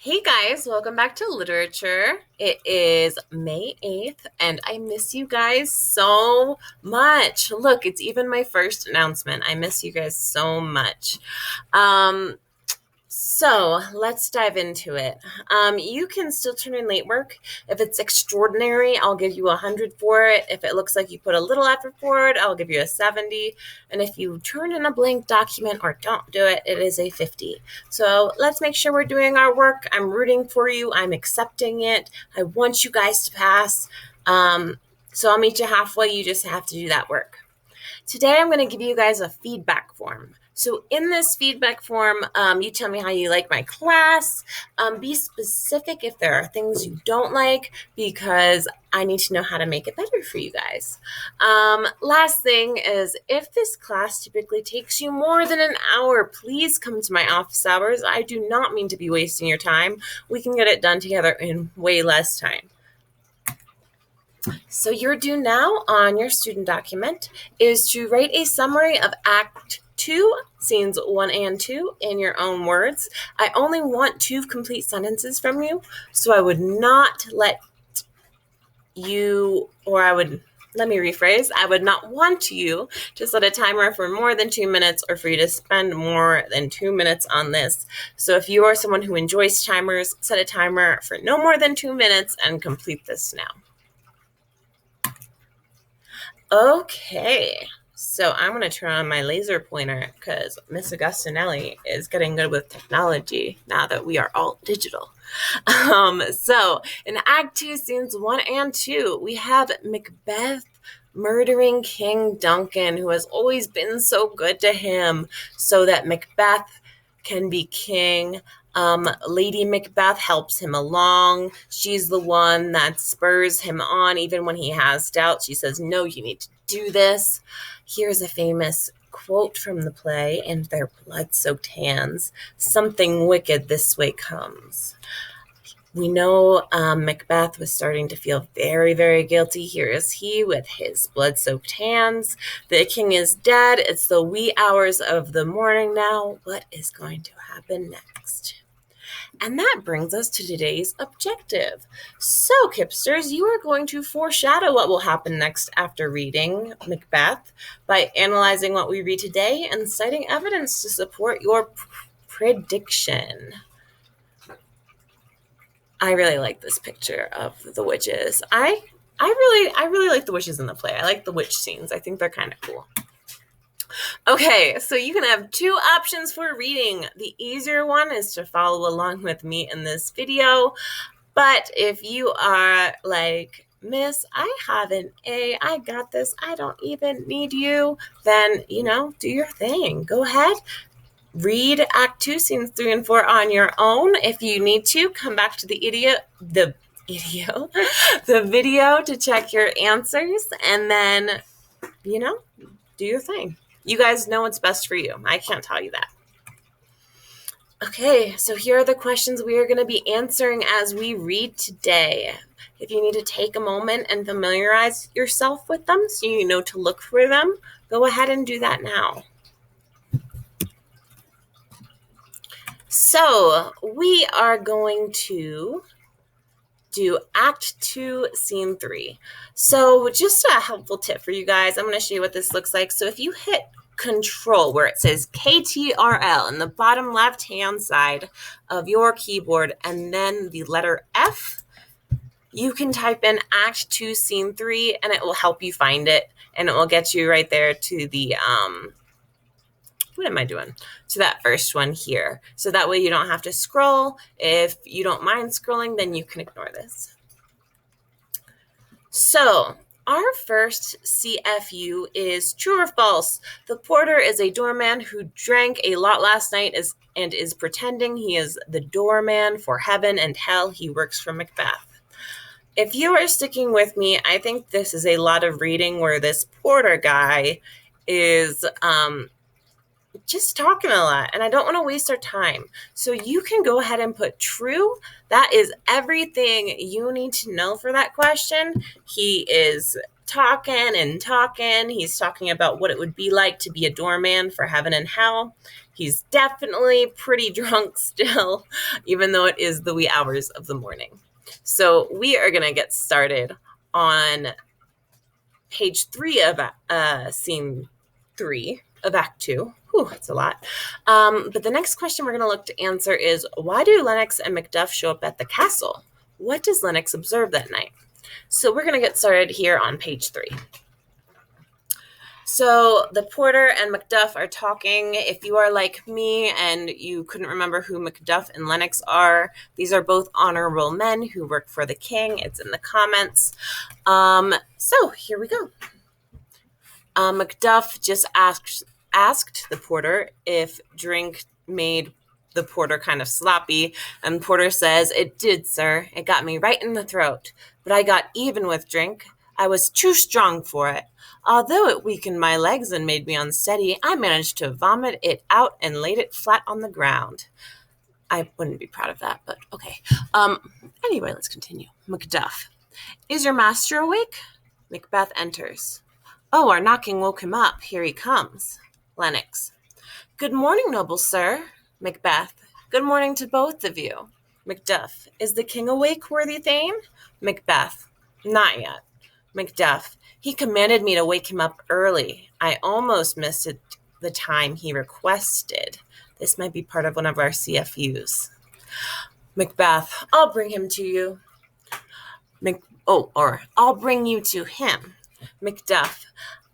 Hey guys, welcome back to literature. It is May 8th, and I miss you guys so much. Look, it's even my first announcement. I miss you guys so much. Um, so let's dive into it. You can still turn in late work. If it's extraordinary, I'll give you 100 for it. If it looks like you put a little effort for it, I'll give you a 70. And if you turn in a blank document or don't do it, it is a 50. So let's make sure we're doing our work. I'm rooting for you. I'm accepting it. I want you guys to pass. So I'll meet you halfway. You just have to do that work. Today, I'm going to give you guys a feedback form. So in this feedback form, you tell me how you like my class. Be specific if there are things you don't like, because I need to know how to make it better for you guys. Last thing is, if this class typically takes you more than an hour, please come to my office hours. I do not mean to be wasting your time. We can get it done together in way less time. So your due now on your student document is to write a summary of Act 2, Scenes 1 and 2 in your own words. I only want 2 complete sentences from you, so I would not let you, let me rephrase, I would not want you to set a timer for more than 2 minutes or for you to spend more than 2 minutes on this. So if you are someone who enjoys timers, set a timer for no more than 2 minutes and complete this now. Okay, so I'm going to turn on my laser pointer because Miss Augustinelli is getting good with technology now that we are all digital. So in Act 2, Scenes 1 and 2, we have Macbeth murdering King Duncan, who has always been so good to him, so that Macbeth can be king. Lady Macbeth helps him along. She's the one that spurs him on even when he has doubts. She says, no, you need to do this. Here's a famous quote from the play: "In their blood-soaked hands, something wicked this way comes." We know Macbeth was starting to feel very, very guilty. Here is he with his blood-soaked hands. The king is dead. It's the wee hours of the morning now. What is going to happen next? And that brings us to today's objective. So, Kipsters, you are going to foreshadow what will happen next after reading Macbeth by analyzing what we read today and citing evidence to support your prediction. I really like this picture of the witches. I really like the witches in the play. I like the witch scenes. I think they're kind of cool. Okay, so you can have 2 options for reading. The easier one is to follow along with me in this video. But if you are like, Miss, I have an A, I got this, I don't even need you, then, do your thing. Go ahead. Read Act 2, Scenes 3 and 4 on your own. If you need to, come back to the video to check your answers, and then, do your thing. You guys know what's best for you. I can't tell you that. Okay, so here are the questions we are going to be answering as we read today. If you need to take a moment and familiarize yourself with them so you know to look for them, go ahead and do that now. So we are going to do Act 2, Scene 3. So just a helpful tip for you guys, I'm going to show you what this looks like. So if you hit Control where it says KTRL in the bottom left-hand side of your keyboard and then the letter F, you can type in Act 2, Scene 3, and it will help you find it, and it will get you right there to the, to that first one here. So that way you don't have to scroll. If you don't mind scrolling, then you can ignore this. So our first CFU is true or false. The porter is a doorman who drank a lot last night and is pretending he is the doorman for heaven and hell. He works for Macbeth. If you are sticking with me, I think this is a lot of reading where this porter guy is just talking a lot, and I don't want to waste our time. So you can go ahead and put true. That is everything you need to know for that question. He is talking and talking. He's talking about what it would be like to be a doorman for heaven and hell. He's definitely pretty drunk still, even though it is the wee hours of the morning. So we are going to get started on page 3 of scene 3 of Act 2. Whew, that's a lot. But the next question we're going to look to answer is, why do Lennox and Macduff show up at the castle? What does Lennox observe that night? So we're going to get started here on page 3. So the porter and Macduff are talking. If you are like me and you couldn't remember who Macduff and Lennox are, these are both honorable men who work for the king. It's in the comments. So here we go. Macduff just asked the porter if drink made the porter kind of sloppy, and the porter says, "It did, sir. It got me right in the throat. But I got even with drink. I was too strong for it. Although it weakened my legs and made me unsteady, I managed to vomit it out and laid it flat on the ground." I wouldn't be proud of that, but okay. Anyway, let's continue. Macduff. "Is your master awake?" Macbeth enters. "Oh, our knocking woke him up. Here he comes." Lennox. "Good morning, noble sir." Macbeth. "Good morning to both of you." Macduff. "Is the king awake, worthy Thane?" Macbeth. "Not yet." Macduff. "He commanded me to wake him up early. I almost missed it the time he requested." This might be part of one of our CFUs. Macbeth. "I'll bring him to you." I'll bring you to him. Macduff.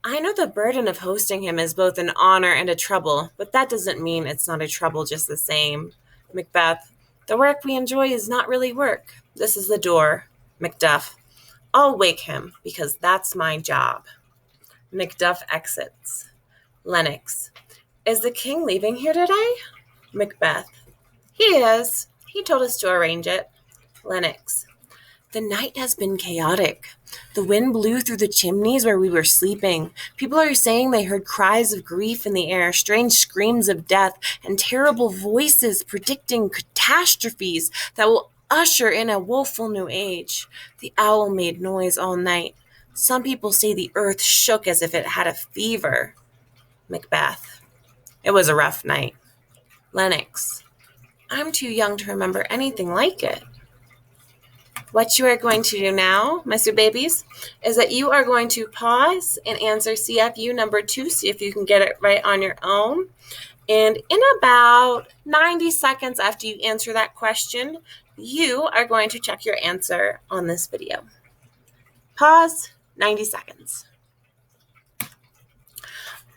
"I know the burden of hosting him is both an honor and a trouble, but that doesn't mean it's not a trouble just the same." Macbeth. "The work we enjoy is not really work. This is the door." Macduff. "I'll wake him, because that's my job." Macduff exits. Lennox. "Is the king leaving here today?" Macbeth. "He is. He told us to arrange it." Lennox. "The night has been chaotic. The wind blew through the chimneys where we were sleeping. People are saying they heard cries of grief in the air, strange screams of death, and terrible voices predicting catastrophes that will usher in a woeful new age. The owl made noise all night. Some people say the earth shook as if it had a fever." Macbeth. "It was a rough night." Lennox. "I'm too young to remember anything like it." What you are going to do now, my sweet babies, is that you are going to pause and answer CFU number 2, see if you can get it right on your own. And in about 90 seconds after you answer that question, you are going to check your answer on this video. Pause, 90 seconds.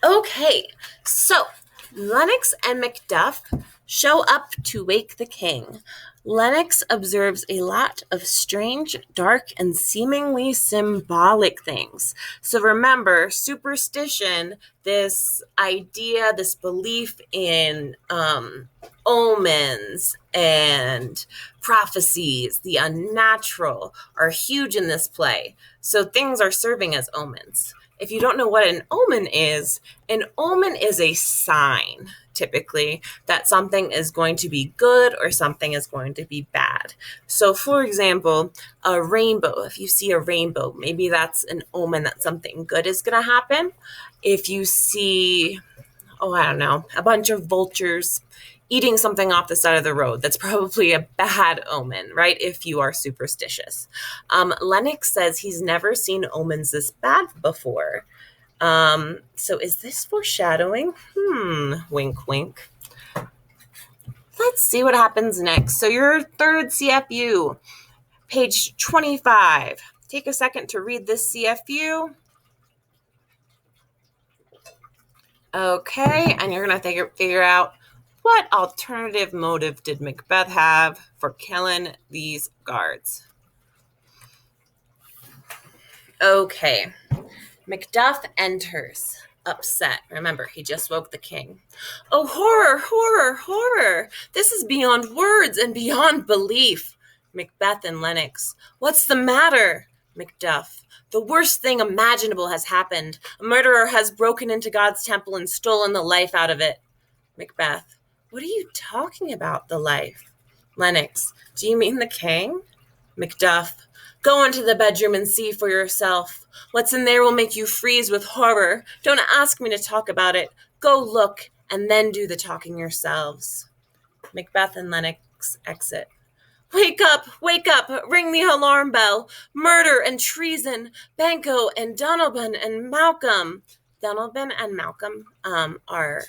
Okay, so Lennox and Macduff show up to wake the king. Lennox observes a lot of strange, dark, and seemingly symbolic things. So remember, superstition, this idea, this belief in omens and prophecies, the unnatural, are huge in this play. So things are serving as omens. If you don't know what an omen is a sign, typically, that something is going to be good or something is going to be bad. So, for example, a rainbow. If you see a rainbow, maybe that's an omen that something good is going to happen. If you see, a bunch of vultures eating something off the side of the road, that's probably a bad omen, right? If you are superstitious. Lennox says he's never seen omens this bad before. So is this foreshadowing? Wink, wink. Let's see what happens next. So your third CFU, page 25. Take a second to read this CFU. Okay, and you're going to figure out, what alternative motive did Macbeth have for killing these guards? Okay, Macduff enters, upset. Remember, he just woke the king. "Oh, horror, horror, horror! This is beyond words and beyond belief." Macbeth and Lennox. "What's the matter?" Macduff. "The worst thing imaginable has happened. A murderer has broken into God's temple and stolen the life out of it." Macbeth. "What are you talking about, the life?" Lennox. "Do you mean the king?" Macduff. "Go into the bedroom and see for yourself. What's in there will make you freeze with horror. Don't ask me to talk about it. Go look and then do the talking yourselves. Macbeth and Lennox exit. Wake up! Wake up! Ring the alarm bell! Murder and treason! Banquo and Donalbain and Malcolm. Donalbain and Malcolm are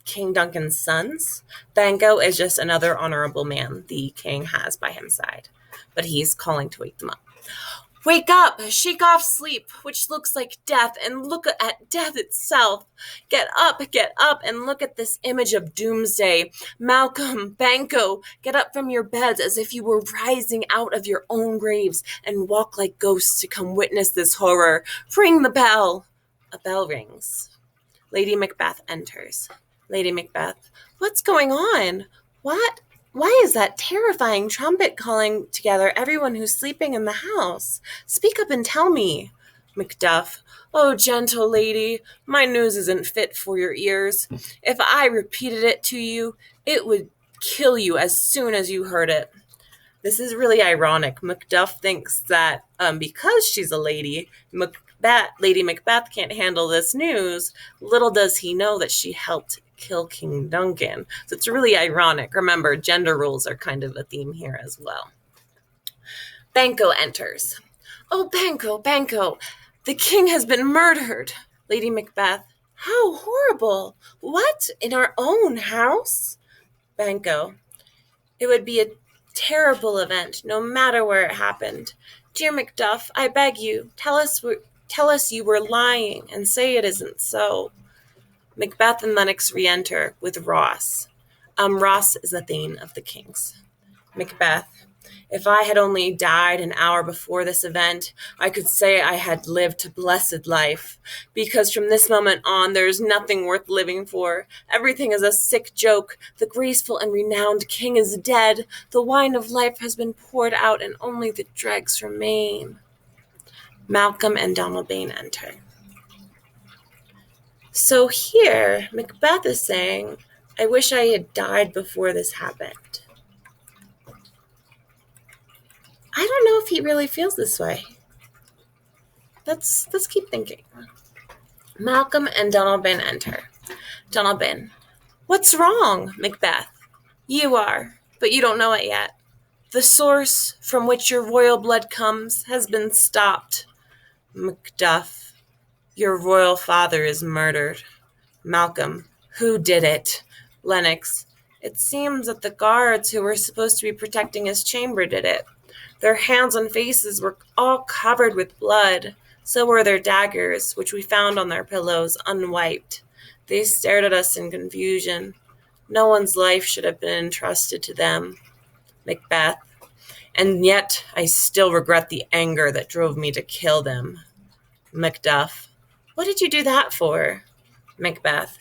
King Duncan's sons. Banquo is just another honorable man the king has by his side, but he's calling to wake them up. Wake up! Shake off sleep, which looks like death, and look at death itself. Get up, and look at this image of doomsday. Malcolm, Banquo, get up from your beds as if you were rising out of your own graves, and walk like ghosts to come witness this horror. Ring the bell. A bell rings. Lady Macbeth enters. Lady Macbeth, what's going on? What? Why is that terrifying trumpet calling together everyone who's sleeping in the house? Speak up and tell me. Macduff, oh, gentle lady, my news isn't fit for your ears. If I repeated it to you, it would kill you as soon as you heard it. This is really ironic. Macduff thinks that because she's a lady, Lady Macbeth can't handle this news. Little does he know that she helped kill King Duncan. So it's really ironic. Remember, gender roles are kind of a theme here as well. Banquo enters. Oh, Banquo, the king has been murdered. Lady Macbeth, how horrible. What? In our own house? Banquo, it would be a terrible event, no matter where it happened. Dear Macduff, I beg you, tell us you were lying and say it isn't so. Macbeth and Lennox re-enter with Ross. Ross is the Thane of the Kings. Macbeth, if I had only died an hour before this event, I could say I had lived a blessed life, because from this moment on there is nothing worth living for. Everything is a sick joke. The graceful and renowned king is dead. The wine of life has been poured out, and only the dregs remain. Malcolm and Donalbain enter. So here, Macbeth is saying, I wish I had died before this happened. I don't know if he really feels this way. Let's keep thinking. Malcolm and Donalbain enter. Donalbain, what's wrong, Macbeth? You are, but you don't know it yet. The source from which your royal blood comes has been stopped. Macduff, your royal father is murdered. Malcolm, who did it? Lennox, it seems that the guards who were supposed to be protecting his chamber did it. Their hands and faces were all covered with blood. So were their daggers, which we found on their pillows, unwiped. They stared at us in confusion. No one's life should have been entrusted to them. Macbeth, and yet I still regret the anger that drove me to kill them. Macduff, what did you do that for? Macbeth,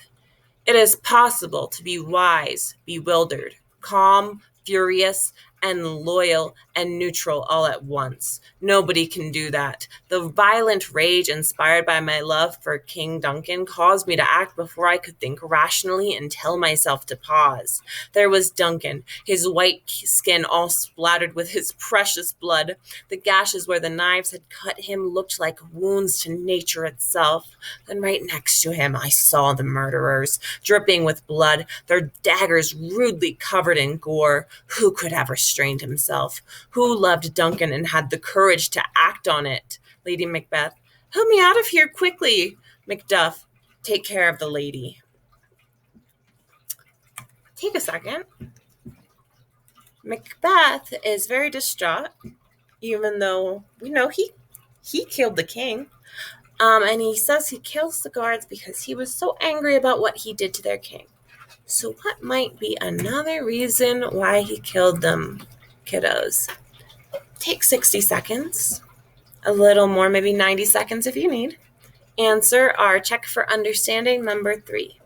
it is possible to be wise, bewildered, calm, furious, and loyal and neutral all at once. Nobody can do that. The violent rage inspired by my love for King Duncan caused me to act before I could think rationally and tell myself to pause. There was Duncan, his white skin all splattered with his precious blood. The gashes where the knives had cut him looked like wounds to nature itself. Then right next to him I saw the murderers, dripping with blood, their daggers rudely covered in gore. Who could have restrained himself? Who loved Duncan and had the courage to act on it? Lady Macbeth, help me out of here quickly. Macduff, take care of the lady. Take a second. Macbeth is very distraught, even though we know he killed the king. And he says he kills the guards because he was so angry about what he did to their king. So what might be another reason why he killed them, kiddos? Take 60 seconds, a little more, maybe 90 seconds if you need. Answer our check for understanding number 3.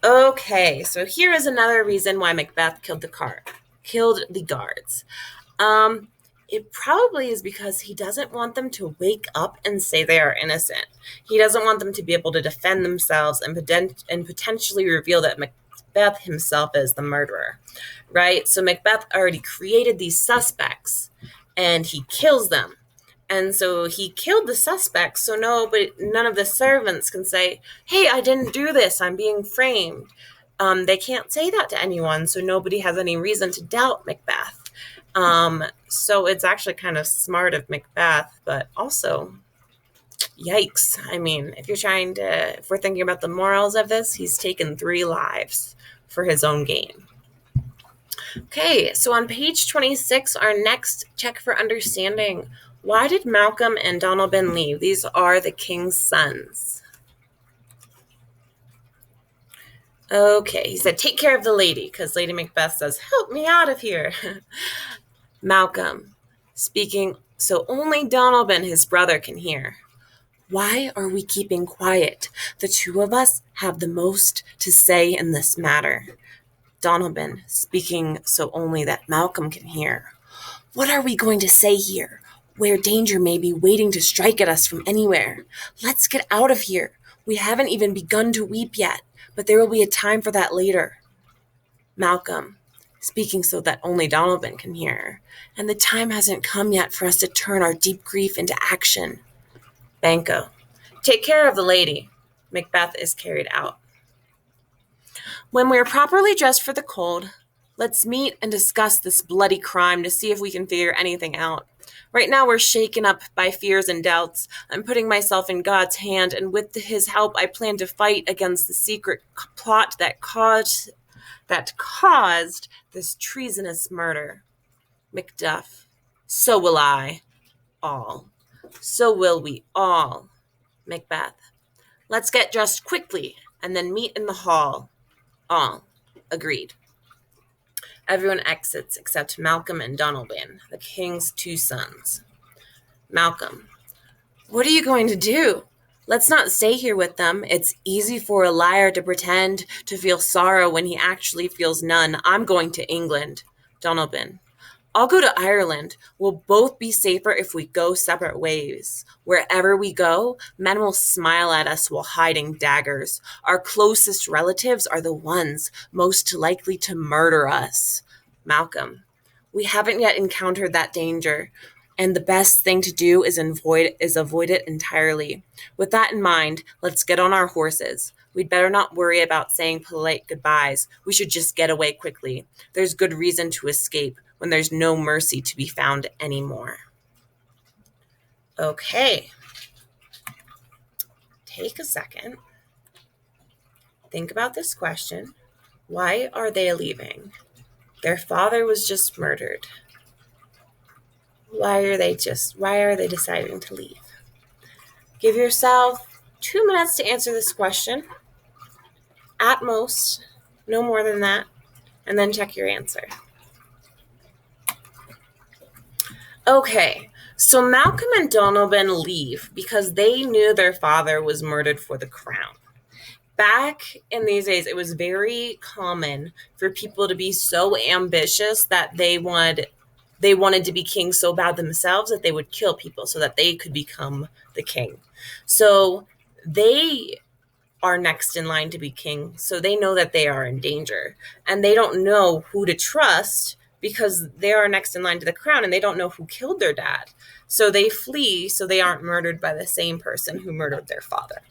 Okay, so here is another reason why Macbeth killed the guards. It probably is because he doesn't want them to wake up and say they are innocent. He doesn't want them to be able to defend themselves and potentially reveal that Macbeth himself is the murderer, right? So Macbeth already created these suspects, and he kills them. And so he killed the suspect, so none of the servants can say, hey, I didn't do this, I'm being framed. They can't say that to anyone, so nobody has any reason to doubt Macbeth. So it's actually kind of smart of Macbeth, but also, yikes. I mean, if we're thinking about the morals of this, he's taken 3 lives for his own gain. Okay, so on page 26, our next check for understanding. Why did Malcolm and Donalbain leave? These are the king's sons. Okay, he said, take care of the lady, because Lady Macbeth says, help me out of here. Malcolm, speaking so only Donalbain, his brother, can hear. Why are we keeping quiet? The 2 of us have the most to say in this matter. Donalbain, speaking so only that Malcolm can hear. What are we going to say here, where danger may be waiting to strike at us from anywhere? Let's get out of here. We haven't even begun to weep yet, but there will be a time for that later. Malcolm, speaking so that only Donalbain can hear. And the time hasn't come yet for us to turn our deep grief into action. Banquo, take care of the lady. Macbeth is carried out. When we are properly dressed for the cold, let's meet and discuss this bloody crime to see if we can figure anything out. Right now we're shaken up by fears and doubts. I'm putting myself in God's hand, and with his help I plan to fight against the secret plot that caused this treasonous murder. Macduff, so will I. All. So will we all. Macbeth, let's get dressed quickly and then meet in the hall. All. Agreed. Everyone exits except Malcolm and Donalbain, the king's 2 sons. Malcolm, what are you going to do? Let's not stay here with them. It's easy for a liar to pretend to feel sorrow when he actually feels none. I'm going to England. Donalbain, I'll go to Ireland. We'll both be safer if we go separate ways. Wherever we go, men will smile at us while hiding daggers. Our closest relatives are the ones most likely to murder us. Malcolm, we haven't yet encountered that danger, and the best thing to do is avoid it entirely. With that in mind, let's get on our horses. We'd better not worry about saying polite goodbyes. We should just get away quickly. There's good reason to escape when there's no mercy to be found anymore. Okay. Take a second. Think about this question. Why are they leaving? Their father was just murdered. Why are they deciding to leave? Give yourself 2 minutes to answer this question. At most, no more than that, and then check your answer. Okay, so Malcolm and Donalbain leave because they knew their father was murdered for the crown. Back in these days, it was very common for people to be so ambitious that they wanted to be king so bad themselves that they would kill people so that they could become the king. So they are next in line to be king, so they know that they are in danger, and they don't know who to trust because they are next in line to the crown and they don't know who killed their dad. So they flee so they aren't murdered by the same person who murdered their father.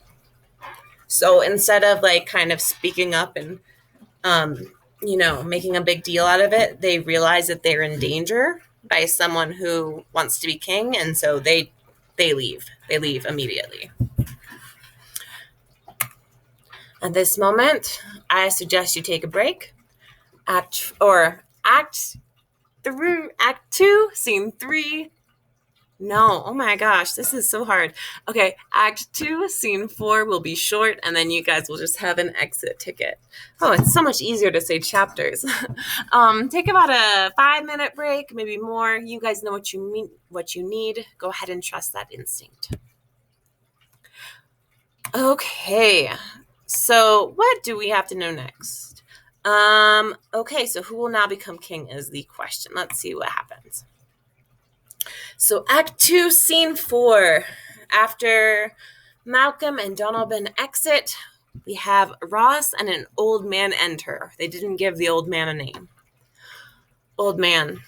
So instead of kind of speaking up and, making a big deal out of it, they realize that they're in danger by someone who wants to be king. And so they leave. They leave immediately. At this moment, I suggest you take a break. Act 2, scene 3. No, oh my gosh, this is so hard. Okay, Act 2, Scene 4 will be short, and then you guys will just have an exit ticket. Oh, it's so much easier to say chapters. Take about a 5-minute break, maybe more. You guys know what you need. Go ahead and trust that instinct. Okay, so what do we have to know next? Okay, so who will now become king is the question. Let's see what happens. So Act 2, Scene 4. After Malcolm and Donalbain exit, we have Ross and an old man enter. They didn't give the old man a name. Old man,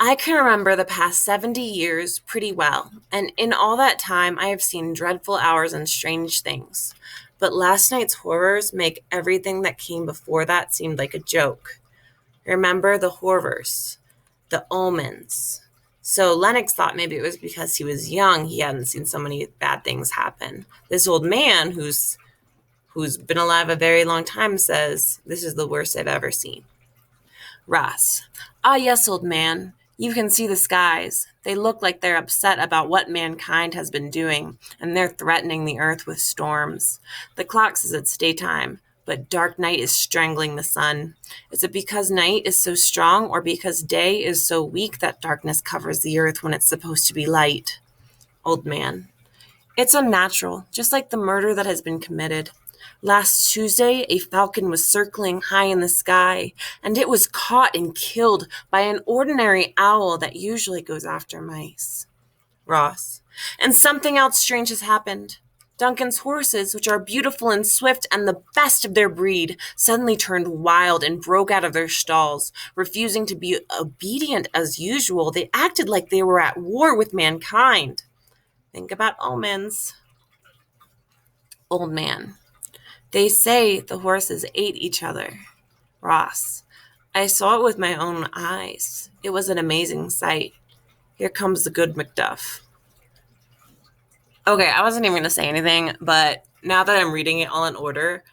I can remember the past 70 years pretty well, and in all that time I have seen dreadful hours and strange things. But last night's horrors make everything that came before that seem like a joke. Remember the horrors, the omens. So Lennox thought maybe it was because he was young, he hadn't seen so many bad things happen. This old man who's been alive a very long time says, "This is the worst I've ever seen." Ross. Ah, yes, old man. You can see the skies. They look like they're upset about what mankind has been doing, and they're threatening the earth with storms. The clock says it's daytime, but dark night is strangling the sun. Is it because night is so strong, or because day is so weak that darkness covers the earth when it's supposed to be light? Old man. It's unnatural, just like the murder that has been committed. Last Tuesday, a falcon was circling high in the sky, and it was caught and killed by an ordinary owl that usually goes after mice. Ross. And something else strange has happened. Duncan's horses, which are beautiful and swift and the best of their breed, suddenly turned wild and broke out of their stalls. Refusing to be obedient as usual, they acted like they were at war with mankind. Think about omens. Old man. They say the horses ate each other. Ross. I saw it with my own eyes. It was an amazing sight. Here comes the good Macduff. Okay, I wasn't even going to say anything, but now that I'm reading it all in order,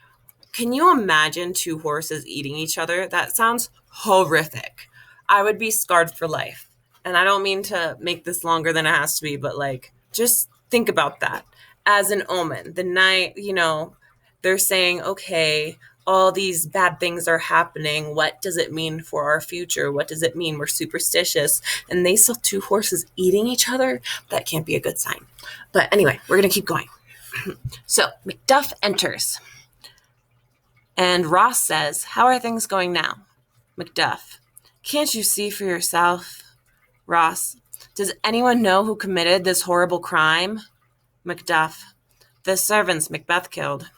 can you imagine two horses eating each other? That sounds horrific. I would be scarred for life. And I don't mean to make this longer than it has to be, but just think about that as an omen. The night, they're saying, okay, all these bad things are happening. What does it mean for our future? What does it mean? We're superstitious. And they saw two horses eating each other. That can't be a good sign. But anyway, we're going to keep going. So Macduff enters. And Ross says, "How are things going now?" Macduff. "Can't you see for yourself?" Ross. "Does anyone know who committed this horrible crime?" Macduff. "The servants Macbeth killed."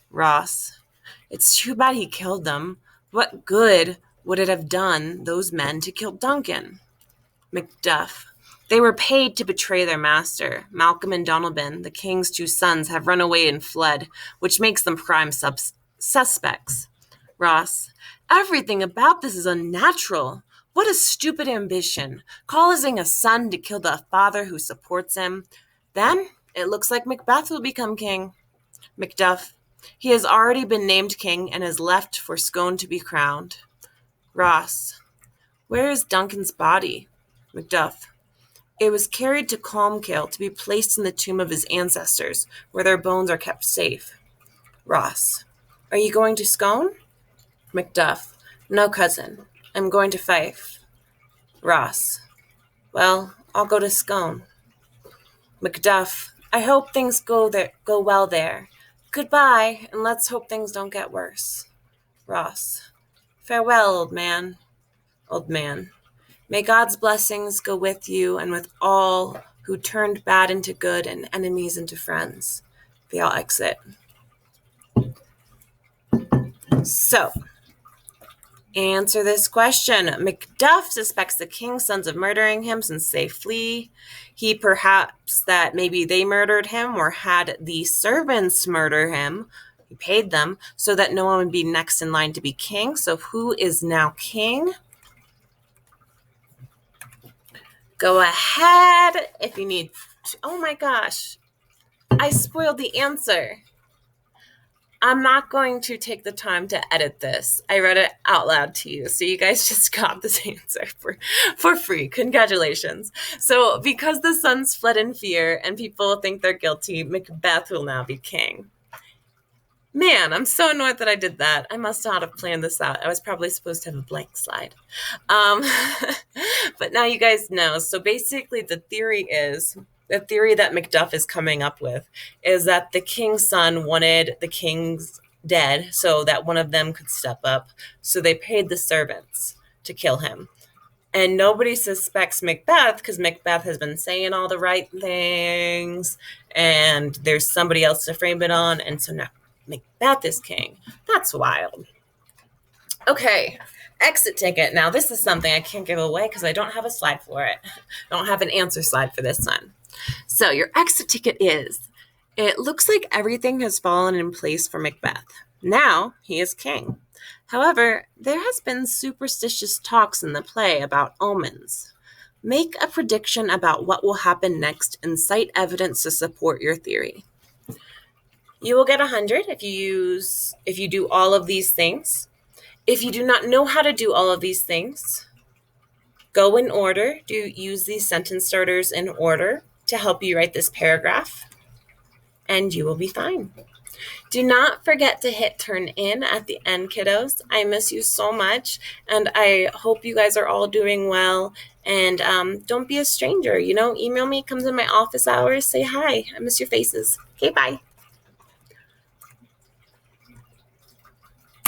Ross. "It's too bad he killed them. What good would it have done those men to kill Duncan?" Macduff. "They were paid to betray their master. Malcolm and Donalbain, the king's two sons, have run away and fled, which makes them prime suspects." Ross. "Everything about this is unnatural. What a stupid ambition, causing a son to kill the father who supports him. Then it looks like Macbeth will become king." Macduff. "He has already been named king and is left for Scone to be crowned." Ross. "Where is Duncan's body?" Macduff. "It was carried to Colmkill to be placed in the tomb of his ancestors, where their bones are kept safe." Ross. "Are you going to Scone?" Macduff. "No, cousin. I'm going to Fife." Ross. "Well, I'll go to Scone." Macduff. "I hope things go well there. Goodbye, and let's hope things don't get worse." Ross. "Farewell, old man." Old man. "May God's blessings go with you and with all who turned bad into good and enemies into friends." They all exit. So, answer this question. Macduff suspects the king's sons of murdering him since they flee. He perhaps that maybe they murdered him or had the servants murder him. He paid them so that no one would be next in line to be king. So who is now king? Go ahead if you need. Oh my gosh, I spoiled the answer. I'm not going to take the time to edit this. I read it out loud to you, so you guys just got this answer for free. Congratulations. So because the sons fled in fear and people think they're guilty, Macbeth will now be king. Man, I'm so annoyed that I did that. I must not have planned this out. I was probably supposed to have a blank slide. But now you guys know. So basically the theory that Macduff is coming up with is that the king's son wanted the king's dead so that one of them could step up. So they paid the servants to kill him. And nobody suspects Macbeth because Macbeth has been saying all the right things and there's somebody else to frame it on. And so now Macbeth is king. That's wild. Okay, Exit ticket. Now, this is something I can't give away because I don't have a slide for it. I don't have an answer slide for this one. So, your exit ticket is, it looks like everything has fallen in place for Macbeth. Now he is king. However, there has been superstitious talks in the play about omens. Make a prediction about what will happen next and cite evidence to support your theory. You will get 100 if you do all of these things. If you do not know how to do all of these things, go in order. Use these sentence starters in order to help you write this paragraph, and you will be fine. Do not forget to hit turn in at the end, kiddos. I miss you so much, and I hope you guys are all doing well. And don't be a stranger. Email me, comes in my office hours, say hi. I miss your faces. Okay, bye.